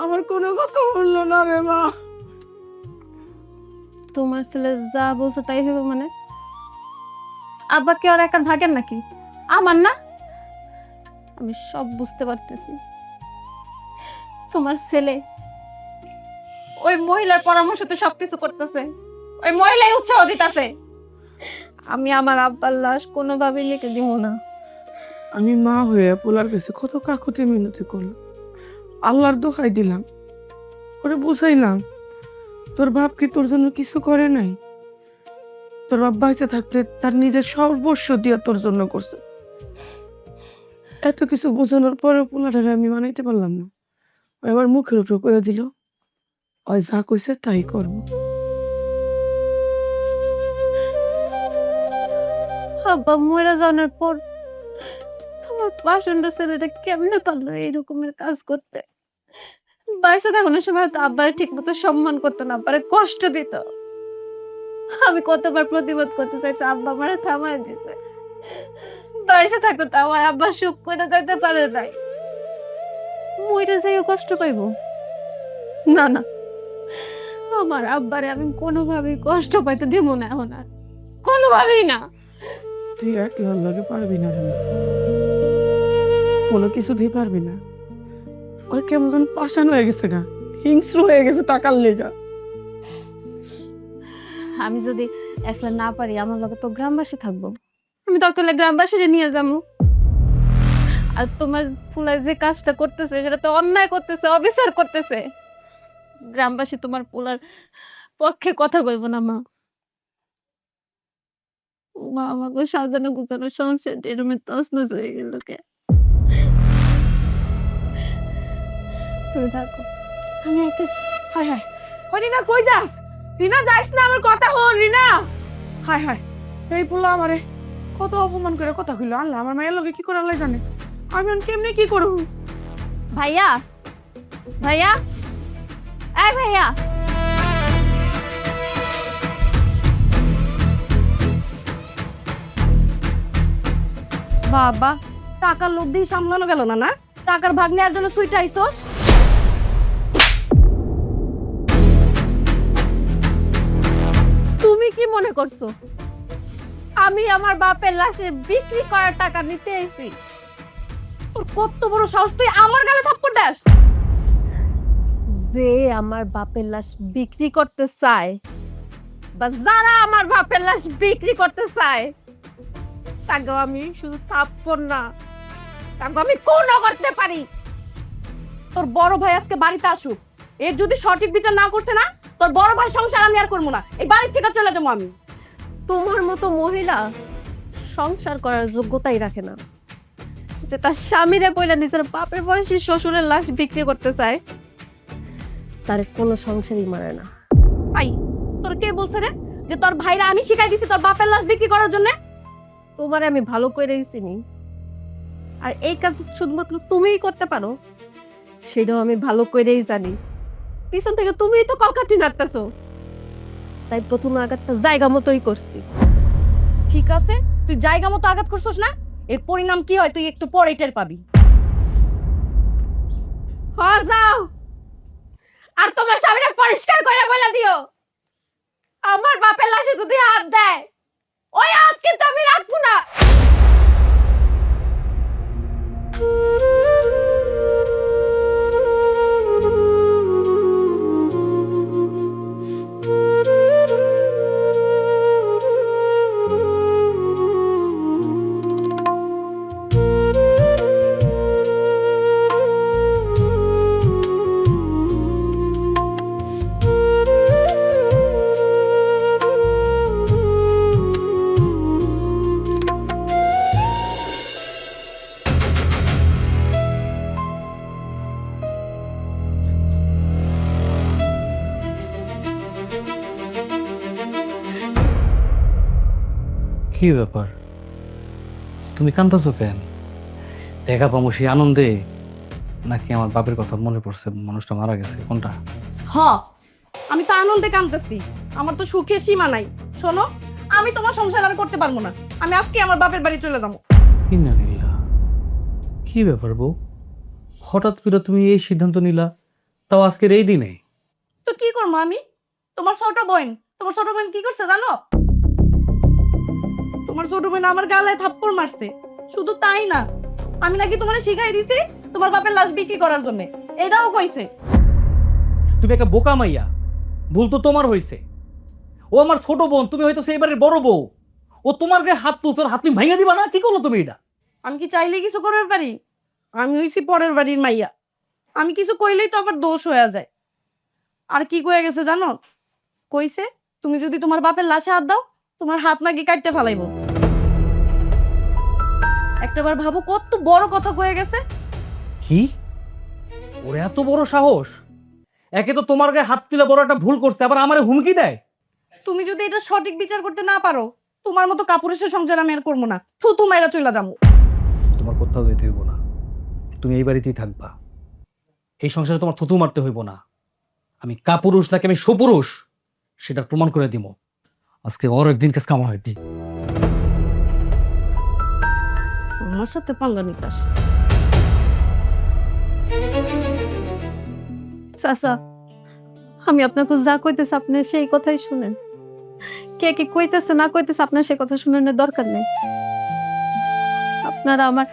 আমার কোনো কথা বললো না রে মা। তোমার ছেলে যা বলছে তাই হবে মানে? আব্বা কি আর একার ভাগের নাকি? আমার না? আমি সব বুঝতে পারতেছি। তোমার ছেলে ওই মহিলার পরামর্শতে সবকিছু করতেছে, ওই মহিলাই উৎসাহ দিতেছে। আমি আমার আব্বার লাশ কোনোভাবে লিখে দিব না। আমি মা হয়ে পোলার কাছে কত কাকুতি মিনতি করলাম, আল্লাহর দোহাই দিলাম, ওরে বুঝাইলাম তোর বাপ কি তোর জন্য কিছু করে নাই? তোর বাপ বাইচে থাকতে তার নিজের সর্বস্ব দিয়ে তোর জন্য করছে। এত কিছু বোঝানোর পরে পোলাটারে আমি মানাইতে পারলাম না। ও আমার মুখের উপরে করে দিল, ওই যা কইছে তাই করবো। আব্বা মরে যাওয়ার পর তোমার পাষণ্ড ছেলেটা কেমনে পারলো এই রকমের কাজ করতে? বাইসে থাকানোর সময় তো আব্বার ঠিক মতো সম্মান করতো না, আব্বারে কষ্ট দিত। আমি কতবার প্রতিবাদ করতে চাইছি, আব্বা আমারে থামায় দিতে। বাইসে থাকতো তো আমার আব্বা সুখ করে যাইতে পারে নাই, মইরা যাইও কষ্ট পাইবো না? না, আমার আব্বারে আমি কোনোভাবেই কষ্ট পাইতে দিব না, এখন আর কোনোভাবেই না। তুই একলা লাগে পারবি না রে মা, কোনো কিছুতেই পারবি না। ওই কেমন যেন পাষাণ হয়ে গেছে গা, হিংস্র হয়ে গেছে টাকার লেগা। আমি যদি একলা না পারি, আমার লগে তো গ্রামবাসী থাকবো, আমি দরকার হলে গ্রামবাসীরে নিয়ে যাবো। আর তোমার ফুলাই যে কাজটা করতেছে সেটা তো অন্যায় করতেছে, অবিচার করতেছে। গ্রামবাসী তোমার পোলার পক্ষে কথা বলবো না মা। মা আমাকে সাজানো গুছানো সংসার এরমে তছনছ হয়ে গেল কে? তুমি থাকো, আমি একটা হায় হায়, ও রিনা কই যাস? রিনা যাইস না, আমার কথা হন রিনা। হায় হায়, এই পোলা আমারে কত অপমান করে কথা কইল। আল্লাহ, আমার মায়ের লগে কি করে আল্লাহ জানে। আমি এখন কেমনে কি করব? ভাইয়া, ভাইয়া, এই ভাইয়া, বাবা, টাকার লোভ দিয়ে সামলানো গেল না? না, টাকার ভাগ নেওয়ার জন্য সুইটা আইসোস। তুমি কি মনে করছো আমি আমার বাপের লাশে বিক্রি করার টাকা নিতে এসেছি? তোর কত বড় সাহস, তুই আমার গালে থাপ্পড় দাস? যে আমার বাপের লাশ বিক্রি করতে চায় বা যারা আমার বাপের লাশ বিক্রি করতে চায়, তাকে আমি শুধু থাপ্পড় না, তাকে আমি খুনও করতে পারি। তোর বড় ভাই আজকে বাড়িতে আসুক, এর যদি সঠিক বিচার না করছে না, তোর বড় ভাই সংসার আমি আর করবো না, এই বাড়ির থেকে চলে যাবো আমি। তোমার মতো মহিলা সংসার করার যোগ্যতাই রাখে না, যে তার স্বামীরে পয়লা নিজের বাপের বয়সী শ্বশুরের লাশ বিক্রি করতে চায়, তার কোনো সংসারই মারে না। আই, তোর কে বলছে রে যে তোর ভাইরা আমি শিখাই দিছি তোর বাপের লাশ বিক্রি করার জন্য? তোমারে আমি ভালো করে চিনি, আর এই কাজ শুধুমাত্র তুমিই করতে পারো সেটাও আমি ভালো করেই জানি। পিছন থেকে তুমিই তো কলকাঠি নাড়তেছো, তাই প্রথম আঘাতটা জায়গা মতোই করছি। ঠিক আছে, তুই জায়গা মতো আঘাত করছিস না, এর পরিণাম কি হয় তুই একটু পরে টের পাবি। হ্যাঁ যাও, আর তোমার সামনে পরিষ্কার করে বলে দিও, আমার বাপের লাশে যদি হাত দেয় ওই হাত কিন্তু আমি রাখবো না। কি ব্যাপার, তুমি কান্দাছো কেন? দেখা পামো সেই আনন্দে, নাকি আমার বাপের কথা মনে পড়ছে, মানুষটা মারা গেছে, কোনটা? হ, আমি তো আনন্দে কাঁদতেছি, আমার তো সুখের সীমা নাই। শোনো, আমি তোমার সংসার আর করতে পারবো না, আমি আজকে আমার বাপের বাড়ি চলে যাবো। ইন্নালিল্লাহ, কি ব্যাপার বউ, হঠাৎ করে তুমি এই সিদ্ধান্ত নিলা, তাও আজকের এই দিনে? তো কি করবো আমি? তোমার ছোট বোন কি করছে জানো? তোমার ছোট বোন আমার গালায় থাপ্পড় মারছে। শুধু তাই না, আমি নাকি তোমার শিখাই দিছি তোমার বাপের লাশ বিক্রি করার জন্য, এটাও কইছে। তুমি একটা বোকা মাইয়া, ভুল তো তোমার হয়েছে। ও আমার ছোট বোন, তুমি হয়তো সেই বাড়ির বড় বউ, ও তোমার গায়ে হাত তুলছে, হাত তুমি ভাঙা দিবা না? কি করলো তুমি এটা? আমি কি চাইলেই কিছু করতে পারি? আমি হইছি পরের বাড়ির মাইয়া, আমি কিছু কইলেই তো আবার দোষ হয়ে যায়। আর কি কয়ে গেছে জানো? কইছে তুমি যদি তোমার বাপের লাশে হাত দাও তোমার হাত নাকি কাটতে ফেলাইবো। একটাবার ভাবো কত বড় কথা কয়ে গেছে। কি, ওর এত বড় সাহস? একে তো তোমার গায়ে হাত তুলে বড় একটা ভুল করছে, আবার আমারে হুমকি দেয়। তুমি যদি এটা সঠিক বিচার করতে না পারো, তোমার মতো কাপুরুষের সংসার আমি আর করবো না। তোমার চলে যাবো। তোমার কোথাও যেতে হইব না, তুমি এই বাড়িতেই থাকবা। এই সংসারে তোমার থুতু মারতে হইব না। আমি কাপুরুষ নাকি আমি সুপুরুষ সেটার প্রমাণ করে দিব। আজকে ওর একদিন কাজ কামা হয় দি। আমার সাথে পাঙ্গা নিতাস। চাচা, আমি আপনাকে যা কইতেছি আপনি সেই কথাই শুনেন। কে কি কইতেছে না কইতেছে আপনার সে কথা শুনানোর দরকার নেই। আপনারা আমার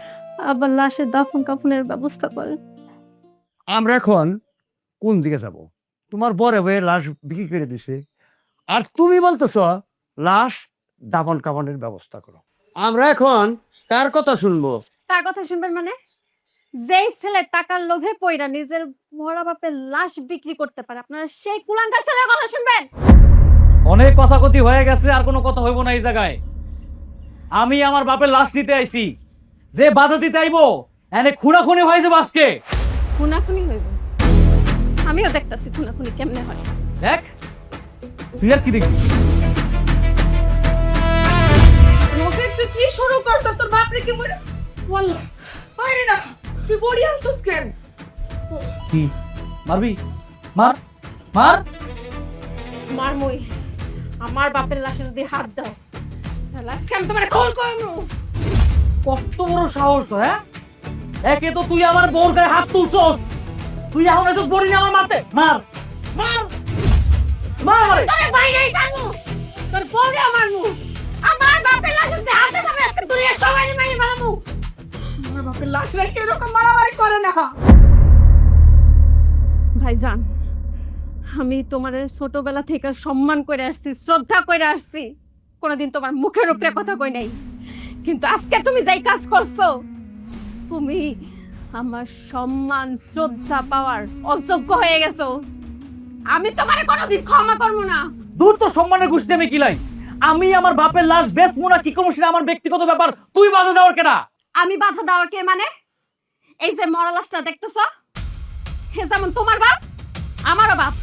আবার লাশের দাফন কাফনের ব্যবস্থা করেন। আমরা এখন কোন দিকে যাব? তোমার বড় ভাই লাশ বিক্রি করে দিছে, আর তুমি বলতেছ লাশ দাফন কাফনের ব্যবস্থা করো। আমরা এখন কার কথা শুনবো? কার কথা শুনবেন মানে? যেই ছেলে টাকার লোভে পইরা নিজের মরা বাপের লাশ বিক্রি করতে পারে, আপনারা সেই কুলাঙ্গার ছেলের কথা শুনবেন? অনেক কথাকথি হয়ে গেছে, আর কোনো কথা হইব না এই জায়গায়। আমি আমার বাপের লাশ নিতে আইছি, যে বাধা দিতে আইবো এনে খুনাখুনি হয়েছে আজকে। খুনাখুনি হইব? আমিও দেখতাছি খুনাখুনি কেমনে হয়। দেখ, তুই আর কি দেখবি? রফিক তুই কি শুরু করছ? তোর বাপরে কি মরে বলল পারি না, তুই বড়ি আনছস কেন? কি মারবি? মার মার। মার মই, আমার বাপের লাশে যদি হাত দাও তাহলে আজকে আমি তোমার কল করব। কত বড় সাহস তোর, হ্যাঁ? একে তো তুই আমার বউর গায়ে হাত তুলছস, তুই এখন এসব বড়ি নিয়ে আমার মারতে। মার মার মার আমারে। তোর ভাই নাই জানু, তোর বউরে আমার মু, আমার বাপের লাশে যদি হাত দাও আমি আজকে দুনিয়া সবাই মারি ফেলামু। আমার বাপের লাশ রেখে এরকম মারামারি করে না। ভাইজান, আমি তোমার ছোটবেলা থেকে সম্মান করে আসছি, শ্রদ্ধা করে আসছি, কোনোদিন তোমার মুখের উপরে কথা কই নাই। কিন্তু আজকে তুমি যাই কাজ করছো, তুমি আমার সম্মান শ্রদ্ধা পাওয়ার অযোগ্য হয়ে গেছো। আমি তোমারে কোনোদিন ক্ষমা করবো না। দূর তো সম্মানের গোষ্ঠী আমি কিলাই। আমি আমার বাপের লাশ বেচবো না কি করবো সেটা আমার ব্যক্তিগত ব্যাপার, তুই বাধা দেওয়ার কেনা? আমি বাধা দেওয়ার কে মানে? এই যে মরা লাশটা দেখতেছো, হে যেমন তোমার বাপ আমারও বাপ।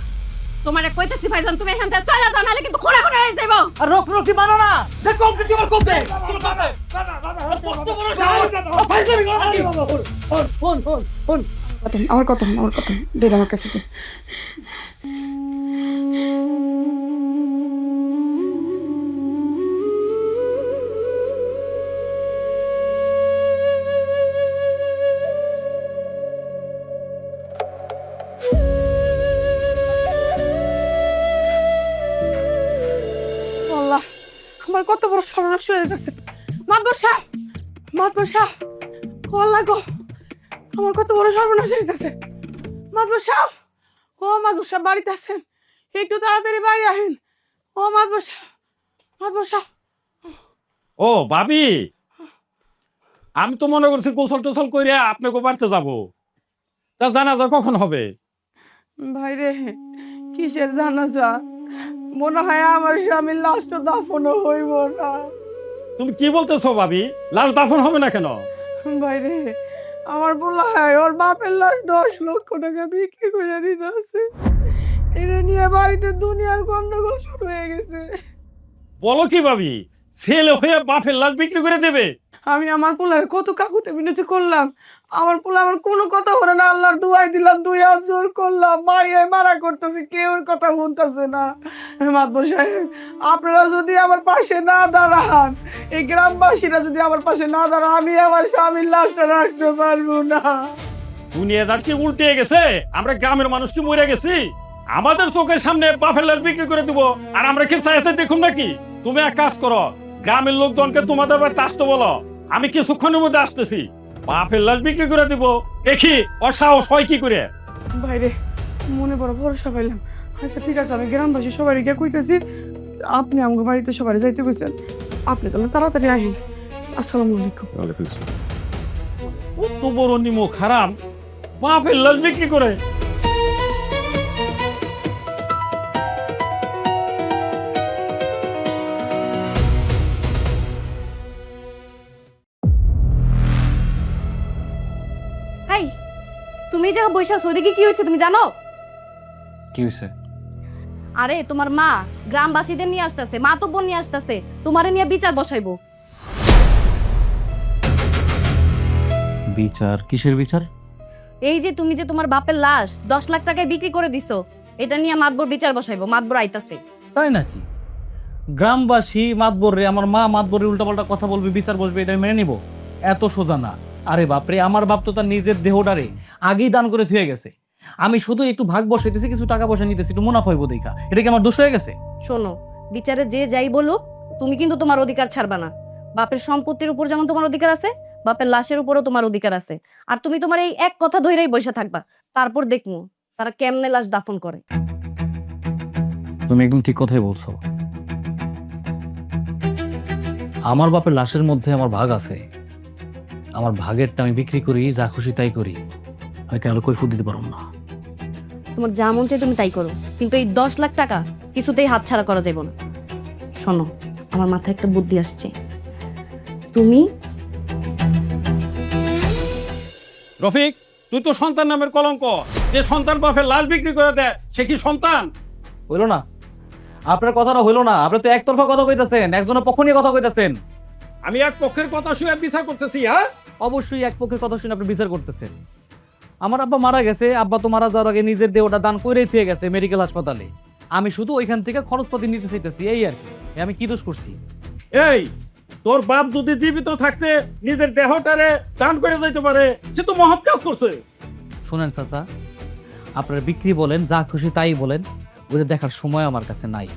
তোমারে কইতেছি ভাইজান তুমি এখান থেকে চলে যাও, নাহলে কিন্তু খোঁড়া খোঁড়া হয়ে যাইবো। আর রকি মানো না, দেখ কম কি আমার কম দে। কত বড় সাহস! ফাইজলামি করো নাকি? আমার কথা দে আমার কাছে দে। আমার কত বড় সর্বনাশ হয়ে গেছে। মাতবর সাহেব, মাতবর সাহেব, কল লাগো, আমার কত বড় সর্বনাশ হয়ে গেছে। মাতবর সাহেব, ও মাতবর সাহেব বাড়িতে আছেন? একটু তাড়াতাড়ি বাড়ি আহেন। ও মাতবর সাহেব, মাতবর সাহেব। ও ভাবি, আমি তো মনে করছি গোসল টোসল করে আপনাকে বাড়িতে যাবো। তা জানাজা কখন হবে? ভাইরে, কিসের জানাজা? মনে হয় আমার স্বামীর লাশটা দাফনও হইব না। তুমি কি বলতেছো ভাবি? লাশ দাফন হবে না কেন? ভাইরে, আমার বলা হয় ওর বাপের লাশ 10 লক্ষ টাকা বিক্রি করে দিতে আছে। এটা নিয়ে বাড়িতে দুনিয়ার গন্ডগোল শুরু হয়ে গেছে। বলো কি ভাবি, ছেলে হয়ে বাপের লাশ বিক্রি করে দেবে? আমি আমার পোলার কত কাকুতে মিনতি করলাম, আমার পোলা আমার কোনো কথা বলে না। আল্লাহর দুয়াই দিলাম, 2 হাত জোর করলাম, মারিয়ায় মারা করতেছি, কেউ ওর কথা শুনতেছে না। মাতবর সাহেব, আপনারা যদি আমার পাশে না দাঁড়ান, এই গ্রামবাসীরা যদি আমার পাশে না দাঁড়ান, আমি আমার স্বামীর লাশটা রাখতে পারবো না। দুনিয়াদার কি উল্টে গেছে? আমরা গ্রামের মানুষ কি মরে গেছি? আমাদের চোখের সামনে বাপের লাশ বিক্রি করে দিব, আর আমরা কি চাইছে দেখুন নাকি? তুমি এক কাজ করো, গ্রামের লোকজনকে তোমাদের বাড়িতে আসতে বলো, আমি কিছুক্ষণের মধ্যে আসতেছি। বাপের লাশ বিক্রি করে দিব, দেখি অসাহস হয় কি করে। ভাইরে, মনে বড় ভরসা পাইলাম। আচ্ছা ঠিক আছে, আমি গ্রামবাসী সবাই গিয়ে কইতেছি, আপনি আমাকে বাড়িতে সবাই যাইতে কইছেন, আপনি তাহলে তাড়াতাড়ি আহেন। আসসালামু আলাইকুম। কত বড় নিমো খারাপ, বাপের লাশ বিক্রি করে। হাই, তুমি এই জায়গায় বসে আছো, ওদিকে কি হয়েছে তুমি জানো? কি হয়েছে? আরে তোমার মা গ্রামবাসীদের নিয়ে আসতেছে, মা তো বোন নিয়ে আসতেছে, তোমারে নিয়ে বিচার বসাইবো। বিচার? কিসের বিচার? এই যে তুমি যে তোমার বাপের লাশ 10 লাখ টাকায় বিক্রি করে দিছো, এটা নিয়ে মাতবর বিচার বসাইবো। মাতবর আইতাছে। তাই নাকি? গ্রামবাসী মাতবরে, আমার মা মাতবরে উল্টাপাল্টা কথা বলবে, বিচার বসবে, এটা আমি মেনে নিব? এত সোজা না। আরে বাপরে, আমার বাপ তো তার নিজের দেহটারে আগেই দান করে থুয়ে গেছে। আমি শুধু একটু ভাগ বসাইতেছি, কিছু টাকা পয়সা নিতেছি, একটু মুনাফা হইব দেখা। এটা কি আমার দোষ হয়ে গেছে? শোনো, বিচারে যে যাই বলুক, তুমি কিন্তু তোমার অধিকার ছাড়বা না। বাপের সম্পত্তির উপর যেমন তোমার অধিকার আছে, বাপের লাশের উপরও তোমার অধিকার আছে। আর তুমি তোমার এই এক কথা ধইরাই বসে থাকবা, তারপর দেখমু তারা কেমনে লাশ দাফন করে। তুমি একদম ঠিক কথাই বলছো। আমার বাপের লাশের মধ্যে আমার ভাগ আছে। আমার ভাগেরটা আমি বিক্রি করি, যা খুশি তাই করি। আমি কেন কই ফুট দিতে পারবো না। তোমার যা মন চাই তুমি তাই করো, কিন্তু এই 10 লাখ টাকা কিছুতেই হাতছাড়া করা যাবে না। শোনো, আমার মাথায় একটা বুদ্ধি আসছে। তুমি রফিক, তুই তো সন্তান নামের কলঙ্ক। যে সন্তান বাপের লাশ বিক্রি করে দেয়, সে কি সন্তান? হইলো না? আপনার কথাটা হইলো না? আপনি তো একতরফা কথা কইতাছেন, একজনের পক্ষ নিয়ে কথা কইতাছেন। আমি এক পক্ষের কথা শুনে বিচার করতেছি। হ্যাঁ, অবশ্যই এক পক্ষের কথা শুনে আপনি বিচার করতেছেন। আমার আব্বা মারা গেছে, আব্বা তো মারা যাওয়ার আগে নিজের দেহটা দান করেই থেকে গেছে মেডিকেল হাসপাতালে। আমি শুধু ওইখান থেকে খরচপাতি নিতে চাইতেছি, এই আর কি। আমি কি দোষ করছি? এই তোর বাপ যদি জীবিত থাকতে নিজের দেহটারে দান করে যাইতে পারে, সে তো মহৎ কাজ করছে। শোনেন চাচা, আপনার বিক্রি বলেন, যা খুশি তাই বলেন, ওদের দেখার সময় আমার কাছে নাই।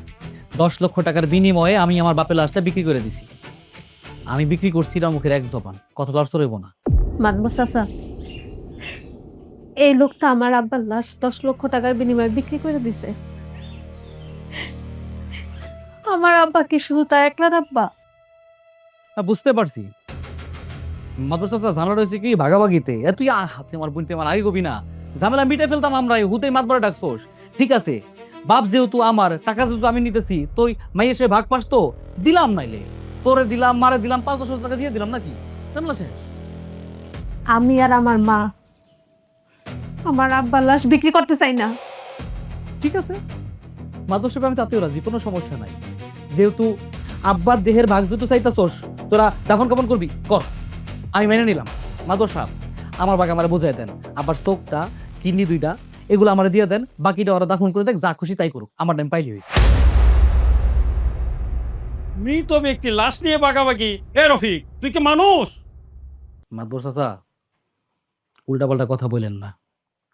10 লক্ষ টাকার বিনিময়ে আমি আমার বাপের লাশটা বিক্রি করে দিছি। আমি বিক্রি করছি না মুখের এক জবান, কথা তো আর চলবে না। মাতবর চাচা, এই লোকটা আমার আব্বার লাশ 10 লক্ষ টাকার বিনিময়ে বিক্রি করে দিছে। আমার আব্বা কি শুধু তার একলার আব্বা? বুঝতে পারছি। মাদ্রাসা ঝামেলা রয়েছে কি ভাগাভাগিতে। তুই হাতে আমার বোনতে আমার আগে কবি না, ঝামেলা মিটে ফেলতাম আমরা, হুতেই মাতবরে ডাকছোস। ঠিক আছে, বাপ যেহেতু আমার, টাকা যেহেতু আমি নিতেছি, তুই মাইয়ে সে ভাগ পাস তো দিলাম, নাইলে তোরে দিলাম, মারে দিলাম, 5-10 টাকা দিয়ে দিলাম নাকি, ঝামেলা শেষ। আমি আর আমার মা আমার আব্বার লাশ বিক্রি করতে চাই না। ঠিক আছে, মাদ্রাসা আমি তাতেও রাজি, কোনো সমস্যা নাই। যেহেতু আব্বার দেহের ভাগ যেহেতু চাইতাছোস, তোরা দাফন কাফন করবি কর, আমি মেনে নিলাম। মাদ্রাসা আমার ভাগ আমার বোঝাই দেন, আবার চোখটা, কিডনি 2টা এগুলো আমার দিয়ে দেন, বাকিটা ওরা দাফন করে দেখ, যা খুশি তাই করুক, আমার টাইম পাইলি হয়েছে। মৃত ব্যক্তি লাশ নিয়ে বাগাবাগি? এ রফিক, তুই কি মানুষ? মাদ্রাসা উল্টাপাল্টা কথা বলেন না,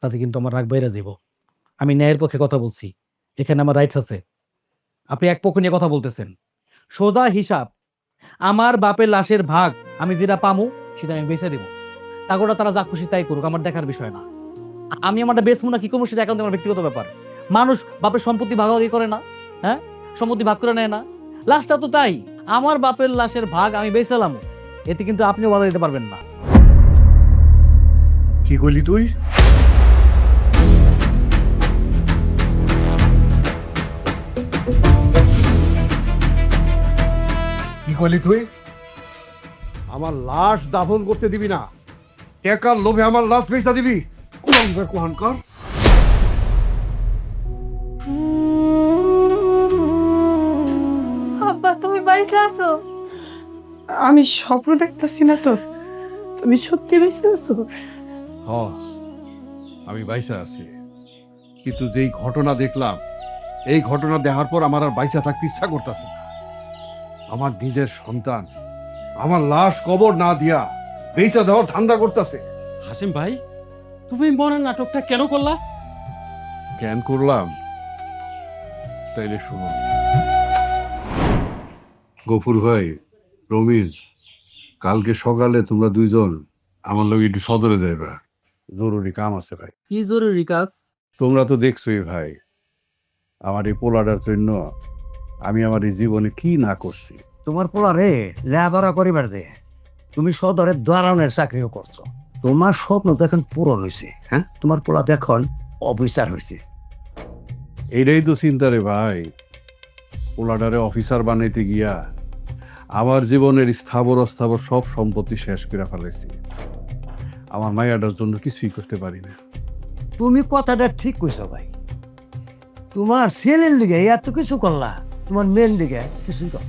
তাতে কিন্তু আমার রাগ বাইরে যাব। আমি ন্যায়ের পক্ষে কথা বলছি, এখানে আমার রাইটস আছে। আপনি এক পক্ষ নিয়ে কথা বলতেছেন। সোজা হিসাব, আমার বাপের লাশের ভাগ আমি যেটা পামু সেটা আমি বেঁচে দেবো। তাগোটা তারা যা খুশি তাই করুক, আমার দেখার বিষয় না। আমি আমারটা বেচবো না কি করবো সেটা এখন আমার ব্যক্তিগত ব্যাপার। মানুষ বাপের সম্পত্তি ভাগাভাগি করে না, হ্যাঁ, সম্পত্তি ভাগ করে নেয় না। লাশটা তো তাই, আমার বাপের লাশের ভাগ আমি বেচালাম, এতে কিন্তু আপনিও বাধা দিতে পারবেন না। কি করলি তুই? কি করলি তুই? আমার লাশ দাফন করতে দিবি না, টাকার লোভে আমার লাশ বেচা দিবি? কোহানকার আব্বা তুমি বাইসে আছো? আমি স্বপ্ন দেখতেছি না তো, তুমি সত্যি বেঁচে আছো? আমি বাইসা আছি, কিন্তু যেই ঘটনা দেখলাম, এই ঘটনা দেখার পর আমার আর বাইসা থাকতে ইচ্ছা করতেছে না। আমার নিজের সন্তান আমার লাশ কবর না দিয়া বেচা দেওয়ার ধান্দা করতেছে। হাসিম ভাই, তুমি মরার নাটকটা কেন করলা? কেন করলাম তাইলে শুনুন। গফুর ভাই, রমিজ, কালকে সকালে তোমরা দুইজন আমার লোক একটু সদরে যাইবা, জরুরি কাম আছে ভাই। কি জরুরি কাজ? তোমরা তো দেখছোই ভাই, আমার এই পোলাটার জন্য আমি আমার এই জীবনে কি না করছি। তোমার পোলা রে লেবারা করিবার দে, তুমি সদরে দারোয়ানের চাকরিও করছো, তোমার স্বপ্ন তো এখন পূরণ হয়েছে। হ্যাঁ, তোমার পোলা তো এখন অফিসার হয়েছে। এইটাই তো চিন্তা রে ভাই, পোলাটারে অফিসার বানাইতে গিয়া আমার জীবনের স্থাবর অস্থাবর সব সম্পত্তি শেষ করে ফেলেছি। আমার মায়াটার জন্য কিছুই করতে পারি না। তুমি কথাটা ঠিক কইছো ভাই, তোমার ছেলের লিগে এত কিছু করলা, তোমার মেয়ের লিগে কিছুই কর।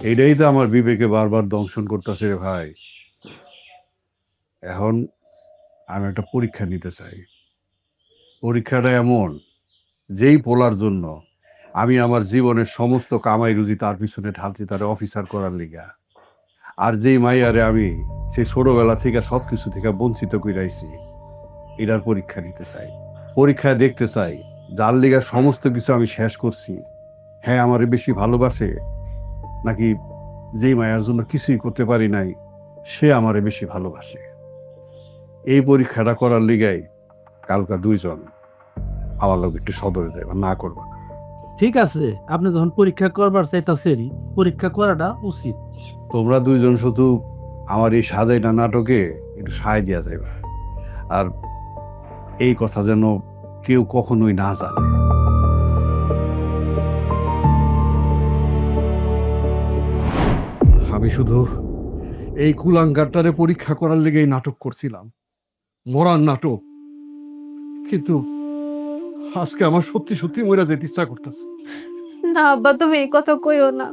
এইটাই তো আমার বিবেকে বারবার দংশন করতেছে রে ভাই। এখন আমি একটা পরীক্ষা নিতে চাই। পরীক্ষাটা এমন, যেই পোলার জন্য আমি আমার জীবনের সমস্ত কামাই রুজি তার পিছনে ঢালছি তারে অফিসার করার লিগা, আর যেই মাইয়ারে আমি সেই ছোটবেলা থেকে সব কিছু থেকে বঞ্চিত কইরাইছি, এটার পরীক্ষা নিতে চাই। পরীক্ষায় দেখতে চাই যার লিগা সমস্ত কিছু আমি শেষ করছি, হ্যাঁ আমারে বেশি ভালোবাসে, নাকি যেই মায়ের জন্য কিছুই করতে পারি নাই সে আমারে বেশি ভালোবাসে। এই পরীক্ষাটা করার লিগাই কালকা দুইজন আমার লোক একটু সদরে দেবে, না করবো না। ঠিক আছে, আপনি যখন পরীক্ষা করবার চাইতেছেন, পরীক্ষা করাটা উচিত। তোমরা দুইজন শুধু আমার এই সাজাইটা নাটকে একটু সায় দিয়া যাবে, আর এই কথা যেন কেউ কখনোই না জানে। আমি শুধু এই কুলাঙ্গারটারে পরীক্ষা করার লেগেই নাটক করছিলাম, মরার নাটক। কিন্তু আজকে আমার সত্যি সত্যি মরে যেতে ইচ্ছা করতেছে। না আব্বা তুমি এই কথা কইও না।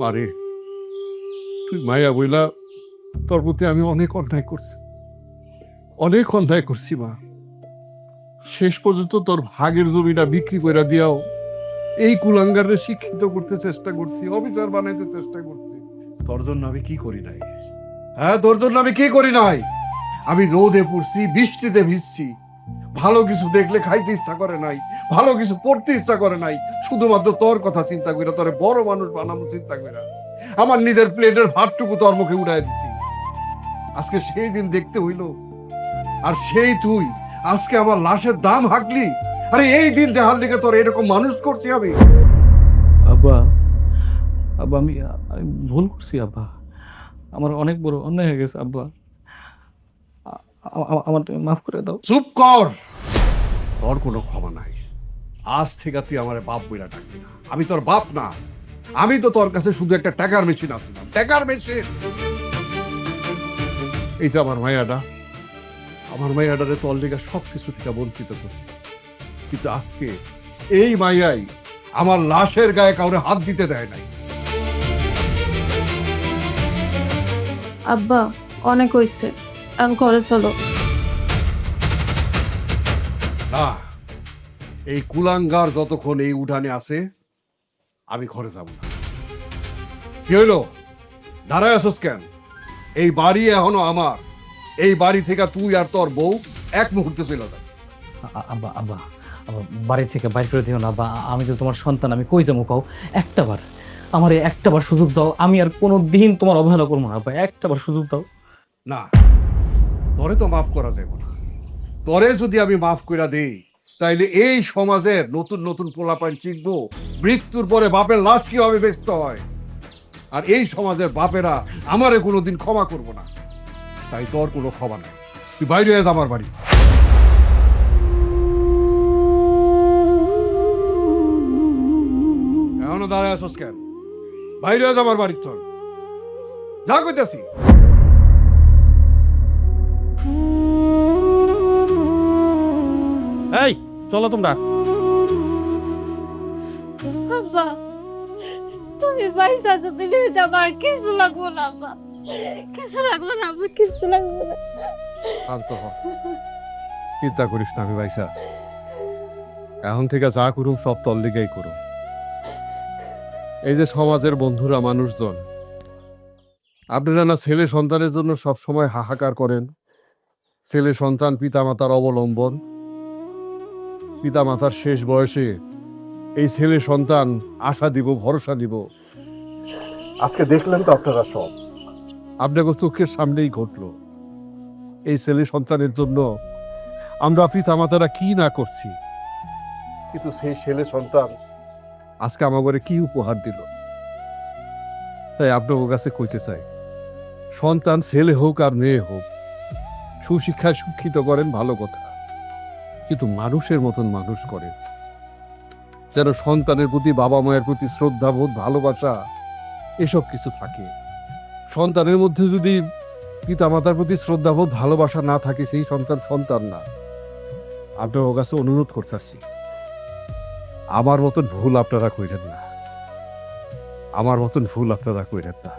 মারে, তুই মায়া বইলা তোর প্রতি আমি অনেক অন্যায় করছি, অনেক অন্যায় করছি মা। শেষ পর্যন্ত তোর ভাগের জমিটা বিক্রি করে দিয়াও এই কুলাঙ্গারে শিক্ষিত করতে চেষ্টা করছি, অফিসার বানাইতে চেষ্টা করছি। তোর জন্য আমি কি করি নাই? হ্যাঁ, তোর জন্য আমি কি করি নাই? আমি রোদে পড়ছি, বৃষ্টিতে ভিজছি, ভালো কিছু দেখলে খাইতে ইচ্ছা করে নাই, ভালো কিছু পড়তে ইচ্ছা করে নাই, শুধুমাত্র তোর কথা চিন্তা করে, তোরে বড় মানুষ বানাবো চিন্তা করে আমার নিজের প্লেটের ভাতটুকু তোর মুখে উড়াই দিছি। আজকে সেই দিন দেখতে হইল, আর সেই তুই আজকে আমার লাশের দাম হাঁকলি। আরে এই দিন দেখার দিকে তোর এরকম মানুষ করছি আমি। আব্বা, আব্বা আমি ভুল করছি আব্বা, আমার অনেক বড় অন্যায় হয়ে গেছে আব্বা, আমার মাফ করে দাও। চুপ কর, তোর কোনো ক্ষমা নাই। আজ থেকে তুই আমার বাপ বইলা ডাকবি না। আমি তোর বাপ না, আমি তো তোর কাছে শুধু একটা টাকার মেশিন আসলাম, টাকার মেশিন। এই যে আমার মাইয়াটারে তোর লেগা সব কিছু থেকে বঞ্চিত করছি, কিন্তু আজকে এই মাইয়াই আমার লাশের গায়ে কাউরে হাত দিতে দেয় নাই। আব্বা অনেক হইছে, আমি ঘরে চলো। না, এই কুলাঙ্গার যতক্ষণ এই উঠানে আছে আমি ঘরে যাব না। কি হইল, দাঁড়ায় আছোস কেন? এই বাড়ি এখনো আমার। এই বাড়ি থেকে তুই আর তোর বউ এক মুহূর্তে চলে যাবে। আব্বা আব্বা আব্বা বাড়ি থেকে বাইর করে দিও না আব্বা, আমি তো তোমার সন্তান, আমি কই যাবো কও? একটা বার আমার একটাবার সুযোগ দাও, আমি আর কোনো দিন তোমার অবহেলা করবো না আব্বা, একটাবার সুযোগ দাও। না, তোরে তো মাফ করা যাবে না। তোরে যদি আমি মাফ করে দেই, তাইলে এই সমাজের নতুন নতুন পোলাপান চিনবো মৃত্যুর পরে বাপের লাশ কিভাবে ব্যস্ত হয়। আর এই সমাজের বাপেরা আমারে কোনোদিন ক্ষমা করবো না। তাই তোর কোনো ক্ষমা নেই, তুই বাইরে আস আমার বাড়ি। এখনো দাঁড়ায় আসোস কেন? বাইরে আস আমার বাড়ির, চল যা কইতাছি। এই চলো তোমরা। আব্বা তুমি পয়সা আছে পৃথিবীতে আমার কিছু লাগবো না আব্বা, কিছু লাগবো না আব্বা, কিছু লাগবো না। শান্ত হ, চিন্তা করিস না আমি ভাইসা। এখন থেকে যা করুম সব তোর লিগেই করুম। এই যে সমাজের বন্ধুরা মানুষজন, আপনারা না ছেলে সন্তানের জন্য সব সময় হাহাকার করেন। ছেলে সন্তান পিতামাতার অবলম্বন। পিতামাতার শেষ বয়সে এই ছেলে সন্তান আশা দিব, ভরসা দিব। আজকে দেখলেন তো আপনারা সব, আপনাকে চোখের সামনেই ঘটলো। এই ছেলে সন্তানের জন্য আমরা পিতামাতারা কি না করছি, কিন্তু সেই ছেলে সন্তান আজকে আমাদের কি উপহার দিল। তাই আপনার কাছে কইতে চাই, সন্তান ছেলে হোক আর মেয়ে হোক, সুশিক্ষায় শিক্ষিত করেন ভালো কথা, কিন্তু মানুষের মতন মানুষ করেন। যেন সন্তানের প্রতি, বাবা মায়ের প্রতি শ্রদ্ধাবোধ, ভালোবাসা এসব কিছু থাকে। সন্তানের মধ্যে যদি পিতামাতার প্রতি শ্রদ্ধাবোধ, ভালোবাসা না থাকে, সেই সন্তান সন্তান না। আপনার কাছে অনুরোধ করতেছি, আমার মতন ভুল আপনারা কইরেন না, আমার মতন ভুল আপনারা কইরেন না।